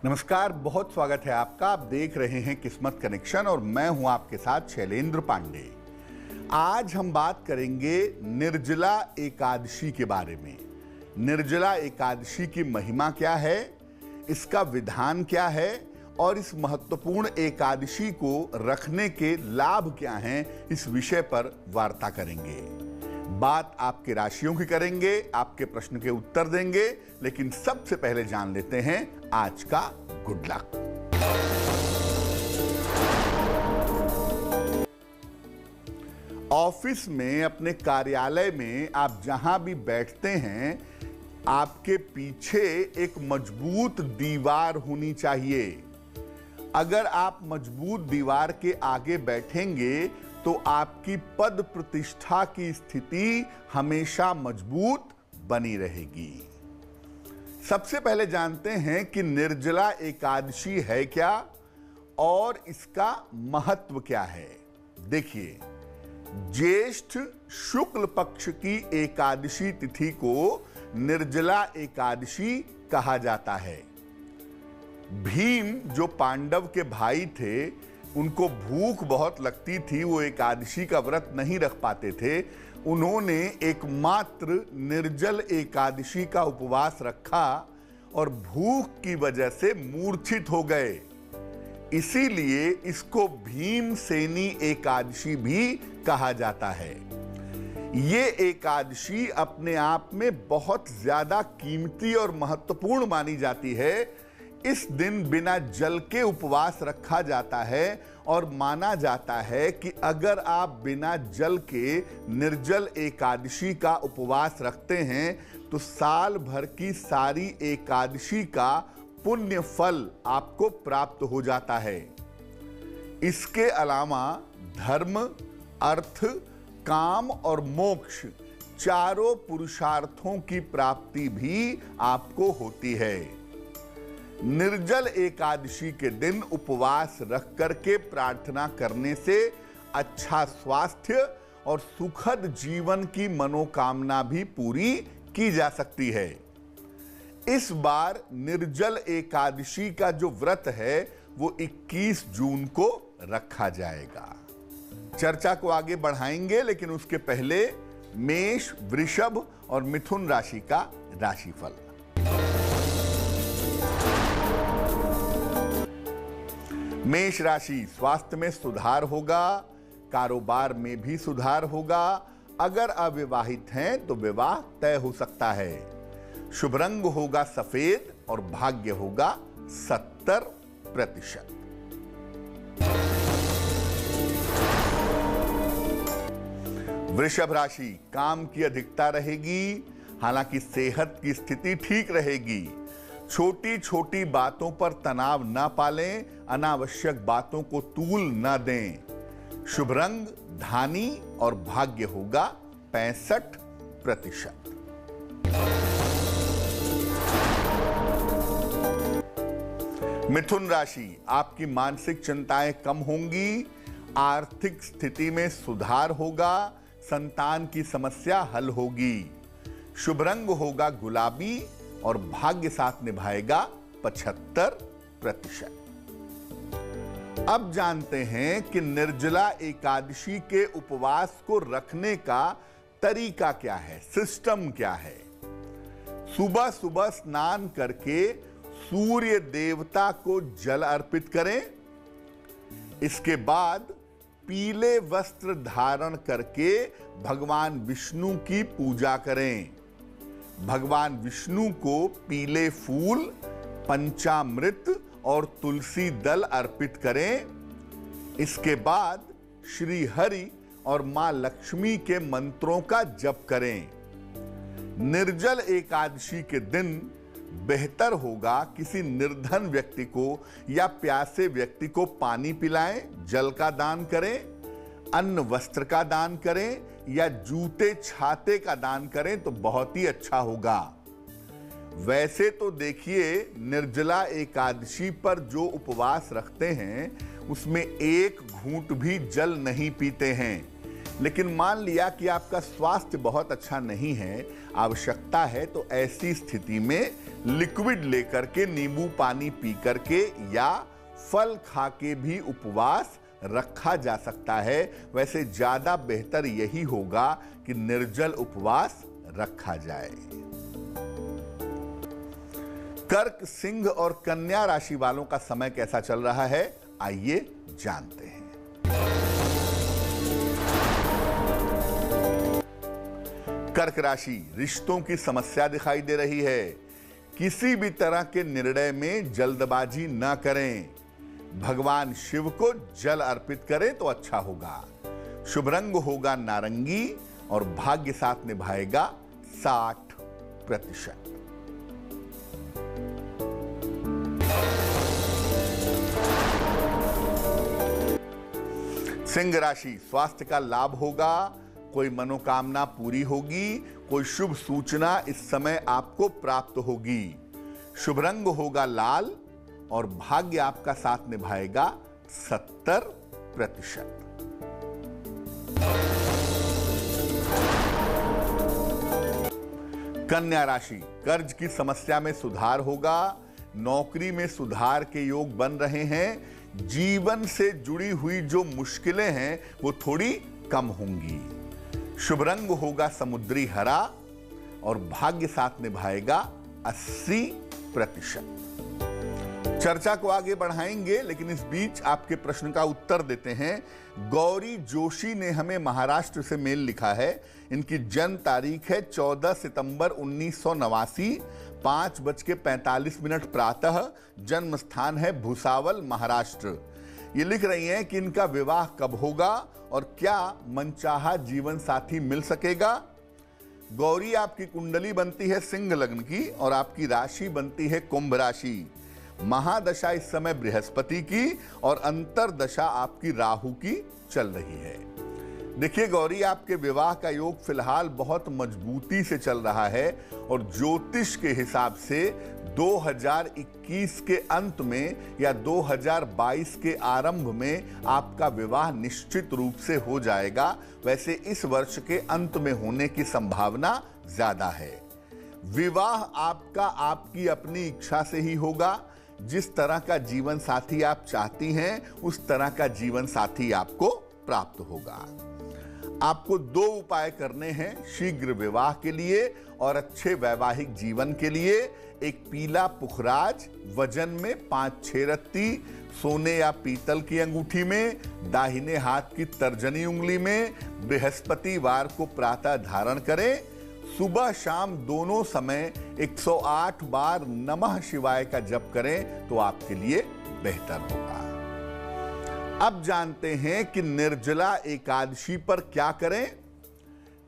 नमस्कार, बहुत स्वागत है आपका। आप देख रहे हैं किस्मत कनेक्शन और मैं हूं आपके साथ शैलेंद्र पांडे। आज हम बात करेंगे निर्जला एकादशी के बारे में। निर्जला एकादशी की महिमा क्या है, इसका विधान क्या है और इस महत्वपूर्ण एकादशी को रखने के लाभ क्या हैं, इस विषय पर वार्ता करेंगे। बात आपके राशियों की करेंगे, आपके प्रश्न के उत्तर देंगे, लेकिन सबसे पहले जान लेते हैं आज का गुड लक। ऑफिस में, अपने कार्यालय में आप जहां भी बैठते हैं, आपके पीछे एक मजबूत दीवार होनी चाहिए। अगर आप मजबूत दीवार के आगे बैठेंगे तो आपकी पद प्रतिष्ठा की स्थिति हमेशा मजबूत बनी रहेगी। सबसे पहले जानते हैं कि निर्जला एकादशी है क्या और इसका महत्व क्या है। देखिए, ज्येष्ठ शुक्ल पक्ष की एकादशी तिथि को निर्जला एकादशी कहा जाता है। भीम जो पांडव के भाई थे, उनको भूख बहुत लगती थी, वो एकादशी का व्रत नहीं रख पाते थे। उन्होंने एकमात्र निर्जल एकादशी का उपवास रखा और भूख की वजह से मूर्छित हो गए। इसीलिए इसको भीमसेनी एकादशी भी कहा जाता है। ये एकादशी अपने आप में बहुत ज्यादा कीमती और महत्वपूर्ण मानी जाती है। इस दिन बिना जल के उपवास रखा जाता है और माना जाता है कि अगर आप बिना जल के निर्जल एकादशी का उपवास रखते हैं तो साल भर की सारी एकादशी का पुण्य फल आपको प्राप्त हो जाता है। इसके अलावा धर्म, अर्थ, काम और मोक्ष चारों पुरुषार्थों की प्राप्ति भी आपको होती है। निर्जल एकादशी के दिन उपवास रख करके प्रार्थना करने से अच्छा स्वास्थ्य और सुखद जीवन की मनोकामना भी पूरी की जा सकती है। इस बार निर्जल एकादशी का जो व्रत है वो 21 जून को रखा जाएगा। चर्चा को आगे बढ़ाएंगे, लेकिन उसके पहले मेष, वृषभ और मिथुन राशि का राशिफल। मेष राशि, स्वास्थ्य में सुधार होगा, कारोबार में भी सुधार होगा। अगर अविवाहित हैं तो विवाह तय हो सकता है। शुभ रंग होगा सफेद और भाग्य होगा 70%। वृषभ राशि, काम की अधिकता रहेगी, हालांकि सेहत की स्थिति ठीक रहेगी। छोटी छोटी बातों पर तनाव ना पालें, अनावश्यक बातों को तूल ना दें। शुभ रंग धानी और भाग्य होगा 65%। मिथुन राशि, आपकी मानसिक चिंताएं कम होंगी, आर्थिक स्थिति में सुधार होगा, संतान की समस्या हल होगी। शुभ रंग होगा गुलाबी और भाग्य साथ निभाएगा 75%। अब जानते हैं कि निर्जला एकादशी के उपवास को रखने का तरीका क्या है, सिस्टम क्या है। सुबह सुबह स्नान करके सूर्य देवता को जल अर्पित करें। इसके बाद पीले वस्त्र धारण करके भगवान विष्णु की पूजा करें। भगवान विष्णु को पीले फूल, पंचामृत और तुलसी दल अर्पित करें। इसके बाद श्री हरि और मां लक्ष्मी के मंत्रों का जप करें। निर्जल एकादशी के दिन बेहतर होगा किसी निर्धन व्यक्ति को या प्यासे व्यक्ति को पानी पिलाएं, जल का दान करें, अन्न वस्त्र का दान करें या जूते छाते का दान करें तो बहुत ही अच्छा होगा। वैसे तो देखिए, निर्जला एकादशी पर जो उपवास रखते हैं उसमें एक घूंट भी जल नहीं पीते हैं। लेकिन मान लिया कि आपका स्वास्थ्य बहुत अच्छा नहीं है, आवश्यकता है, तो ऐसी स्थिति में लिक्विड लेकर के, नींबू पानी पी करके या फल खा के भी उपवास रखा जा सकता है। वैसे ज्यादा बेहतर यही होगा कि निर्जल उपवास रखा जाए। कर्क, सिंह और कन्या राशि वालों का समय कैसा चल रहा है, आइए जानते हैं। कर्क राशि, रिश्तों की समस्या दिखाई दे रही है। किसी भी तरह के निर्णय में जल्दबाजी न करें। भगवान शिव को जल अर्पित करें तो अच्छा होगा। शुभ रंग होगा नारंगी और भाग्य साथ निभाएगा 60%। सिंह राशि, स्वास्थ्य का लाभ होगा, कोई मनोकामना पूरी होगी, कोई शुभ सूचना इस समय आपको प्राप्त होगी। शुभ रंग होगा लाल और भाग्य आपका साथ निभाएगा 70%। कन्या राशि, कर्ज की समस्या में सुधार होगा, नौकरी में सुधार के योग बन रहे हैं। जीवन से जुड़ी हुई जो मुश्किलें हैं वो थोड़ी कम होंगी। शुभ रंग होगा समुद्री हरा और भाग्य साथ निभाएगा 80%। चर्चा को आगे बढ़ाएंगे, लेकिन इस बीच आपके प्रश्न का उत्तर देते हैं। गौरी जोशी ने हमें महाराष्ट्र से मेल लिखा है। इनकी जन्म तारीख है 14 सितंबर 1989, 5:45 प्रातः। जन्म स्थान है भुसावल, महाराष्ट्र। ये लिख रही हैं कि इनका विवाह कब होगा और क्या मनचाहा जीवन साथी मिल सकेगा। गौरी, आपकी कुंडली बनती है सिंह लग्न की और आपकी राशि बनती है कुंभ राशि। महादशा इस समय बृहस्पति की और अंतरदशा आपकी राहु की चल रही है। देखिए गौरी, आपके विवाह का योग फिलहाल बहुत मजबूती से चल रहा है और ज्योतिष के हिसाब से 2021 के अंत में या 2022 के आरंभ में आपका विवाह निश्चित रूप से हो जाएगा। वैसे इस वर्ष के अंत में होने की संभावना ज्यादा है। विवाह आपका आपकी अपनी इच्छा से ही होगा। जिस तरह का जीवन साथी आप चाहती हैं उस तरह का जीवन साथी आपको प्राप्त होगा। आपको 2 उपाय करने हैं शीघ्र विवाह के लिए और अच्छे वैवाहिक जीवन के लिए। एक पीला पुखराज वजन में 5-6 रत्ती, सोने या पीतल की अंगूठी में, दाहिने हाथ की तर्जनी उंगली में बृहस्पतिवार को प्रातः धारण करें। सुबह शाम दोनों समय 108 बार नमः शिवाय का जप करें तो आपके लिए बेहतर होगा। अब जानते हैं कि निर्जला एकादशी पर क्या करें।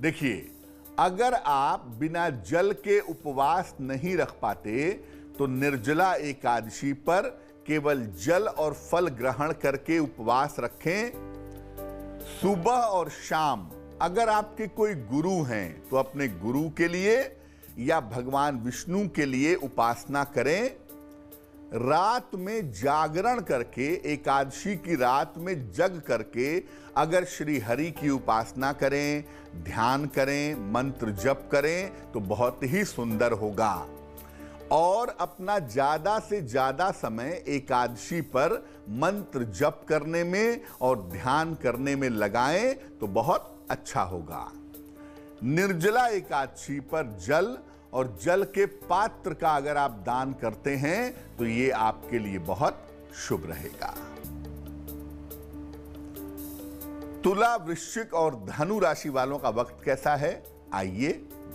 देखिए, अगर आप बिना जल के उपवास नहीं रख पाते तो निर्जला एकादशी पर केवल जल और फल ग्रहण करके उपवास रखें। सुबह और शाम अगर आपके कोई गुरु हैं तो अपने गुरु के लिए या भगवान विष्णु के लिए उपासना करें। रात में जागरण करके, एकादशी की रात में जग करके अगर श्री हरि की उपासना करें, ध्यान करें, मंत्र जप करें तो बहुत ही सुंदर होगा। और अपना ज्यादा से ज्यादा समय एकादशी पर मंत्र जप करने में और ध्यान करने में लगाएं तो बहुत अच्छा होगा। निर्जला एकादशी पर जल और जल के पात्र का अगर आप दान करते हैं तो ये आपके लिए बहुत शुभ रहेगा। तुला, वृश्चिक और धनु राशि वालों का वक्त कैसा है, आइए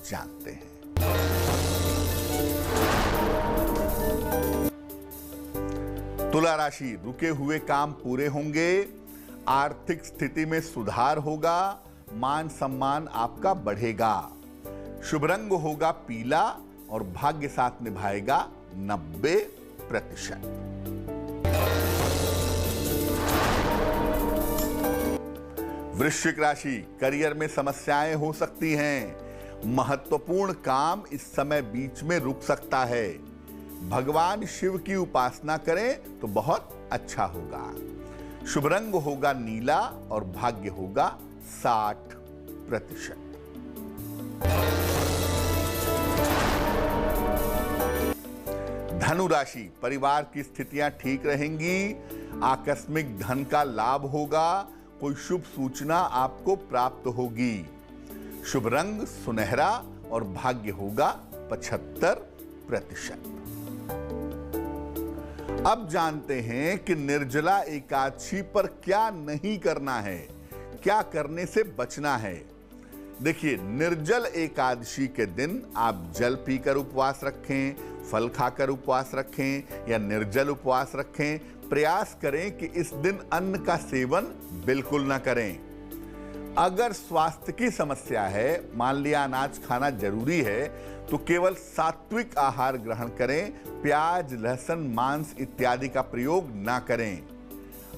जानते हैं। तुला राशि, रुके हुए काम पूरे होंगे, आर्थिक स्थिति में सुधार होगा, मान सम्मान आपका बढ़ेगा। शुभ रंग होगा पीला और भाग्य साथ निभाएगा 90%। वृश्चिक राशि, करियर में समस्याएं हो सकती हैं। महत्वपूर्ण काम इस समय बीच में रुक सकता है। भगवान शिव की उपासना करें तो बहुत अच्छा होगा। शुभ रंग होगा नीला और भाग्य होगा 60%। धनु राशि, परिवार की स्थितियां ठीक रहेंगी, आकस्मिक धन का लाभ होगा, कोई शुभ सूचना आपको प्राप्त होगी। शुभ रंग सुनहरा और भाग्य होगा 75%। अब जानते हैं कि निर्जला एकादशी पर क्या नहीं करना है, क्या करने से बचना है। देखिए, निर्जल एकादशी के दिन आप जल पीकर उपवास रखें, फल खाकर उपवास रखें या निर्जल उपवास रखें। प्रयास करें कि इस दिन अन्न का सेवन बिल्कुल ना करें। अगर स्वास्थ्य की समस्या है, मान लिया अनाज खाना जरूरी है, तो केवल सात्विक आहार ग्रहण करें, प्याज, लहसुन, मांस इत्यादि का प्रयोग ना करें।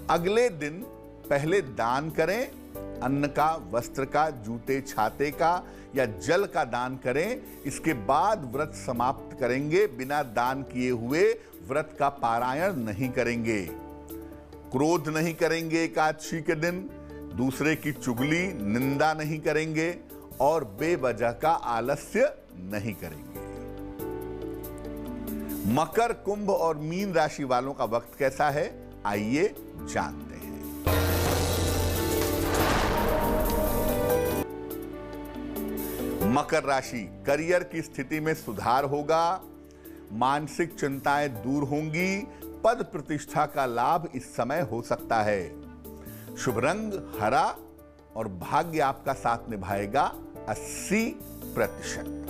अगले दिन पहले दान करें, अन्न का, वस्त्र का, जूते छाते का या जल का दान करें। इसके बाद व्रत समाप्त करेंगे। बिना दान किए हुए व्रत का पारायण नहीं करेंगे। क्रोध नहीं करेंगे एकादशी के दिन, दूसरे की चुगली, निंदा नहीं करेंगे और बेवजह का आलस्य नहीं करेंगे। मकर, कुंभ और मीन राशि वालों का वक्त कैसा है, आइए जानते हैं। मकर राशि, करियर की स्थिति में सुधार होगा, मानसिक चिंताएं दूर होंगी, पद प्रतिष्ठा का लाभ इस समय हो सकता है। शुभ रंग हरा और भाग्य आपका साथ निभाएगा 80%।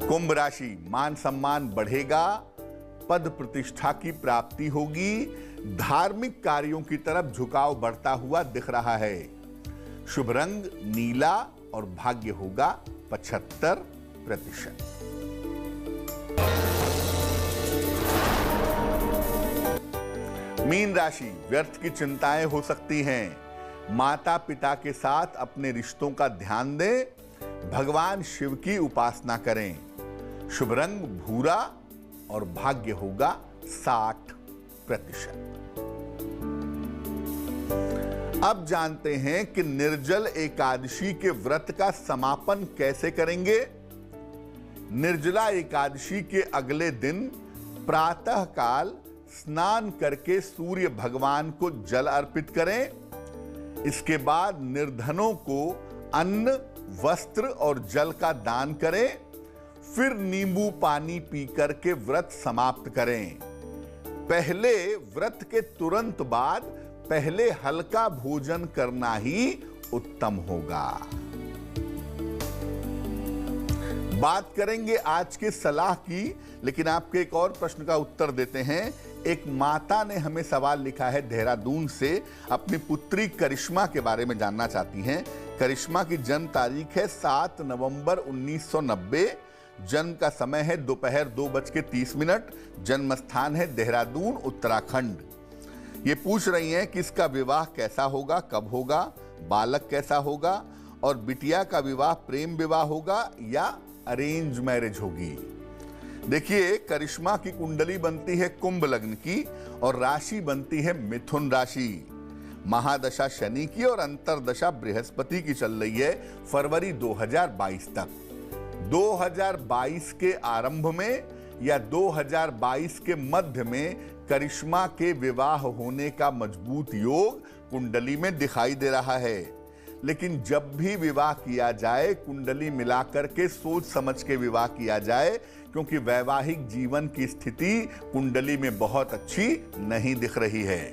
कुंभ राशि, मान सम्मान बढ़ेगा, पद प्रतिष्ठा की प्राप्ति होगी, धार्मिक कार्यों की तरफ झुकाव बढ़ता हुआ दिख रहा है। शुभ रंग नीला और भाग्य होगा 75%। मीन राशि, व्यर्थ की चिंताएं हो सकती हैं। माता पिता के साथ अपने रिश्तों का ध्यान दें, भगवान शिव की उपासना करें। शुभ रंग भूरा और भाग्य होगा 60%। अब जानते हैं कि निर्जल एकादशी के व्रत का समापन कैसे करेंगे। निर्जला एकादशी के अगले दिन प्रातः काल स्नान करके सूर्य भगवान को जल अर्पित करें। इसके बाद निर्धनों को अन्न, वस्त्र और जल का दान करें। फिर नींबू पानी पी करके व्रत समाप्त करें। पहले व्रत के तुरंत बाद पहले हल्का भोजन करना ही उत्तम होगा। बात करेंगे आज के सलाह की, लेकिन आपके एक और प्रश्न का उत्तर देते हैं। एक माता ने हमें सवाल लिखा है देहरादून से, अपनी पुत्री करिश्मा के बारे में जानना चाहती हैं। करिश्मा की जन्म तारीख है 7 नवंबर 1990। जन्म का समय है दोपहर 2:30। जन्म स्थान है देहरादून, उत्तराखंड। ये पूछ रही हैं कि इसका विवाह कैसा होगा, कब होगा, बालक कैसा होगा और बिटिया का विवाह प्रेम विवाह होगा या अरेंज मैरिज होगी। देखिए, करिश्मा की कुंडली बनती है कुंभ लग्न की और राशि बनती है मिथुन राशि। महादशा शनि की और अंतरदशा बृहस्पति की चल रही है फरवरी 2022 तक। 2022 के आरंभ में या 2022 के मध्य में करिश्मा के विवाह होने का मजबूत योग कुंडली में दिखाई दे रहा है। लेकिन जब भी विवाह किया जाए, कुंडली मिलाकर के सोच समझ के विवाह किया जाए, क्योंकि वैवाहिक जीवन की स्थिति कुंडली में बहुत अच्छी नहीं दिख रही है।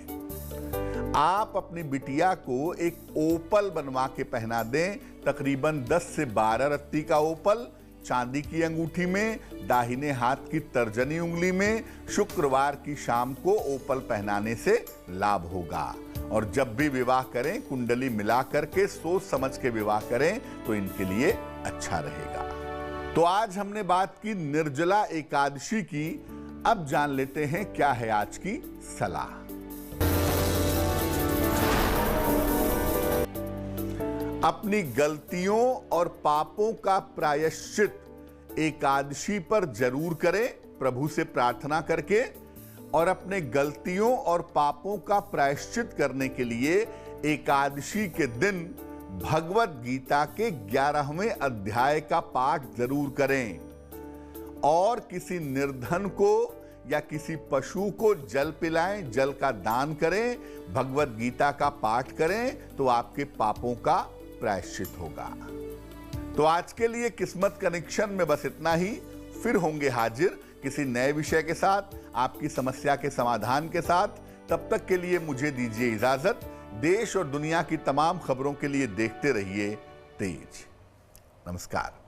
आप अपनी बिटिया को एक ओपल बनवा के पहना दें, तकरीबन 10 से 12 रत्ती का ओपल, चांदी की अंगूठी में, दाहिने हाथ की तर्जनी उंगली में। शुक्रवार की शाम को ओपल पहनाने से लाभ होगा। और जब भी विवाह करें, कुंडली मिला करके सोच समझ के विवाह करें तो इनके लिए अच्छा रहेगा। तो आज हमने बात की निर्जला एकादशी की। अब जान लेते हैं क्या है आज की सलाह। अपनी गलतियों और पापों का प्रायश्चित एकादशी पर जरूर करें, प्रभु से प्रार्थना करके। और अपने गलतियों और पापों का प्रायश्चित करने के लिए एकादशी के दिन भगवत गीता के 11वें अध्याय का पाठ जरूर करें और किसी निर्धन को या किसी पशु को जल पिलाएं, जल का दान करें, भगवत गीता का पाठ करें तो आपके पापों का प्रायश्चित होगा। तो आज के लिए किस्मत कनेक्शन में बस इतना ही। फिर होंगे हाजिर किसी नए विषय के साथ, आपकी समस्या के समाधान के साथ। तब तक के लिए मुझे दीजिए इजाजत। देश और दुनिया की तमाम खबरों के लिए देखते रहिए तेज। नमस्कार।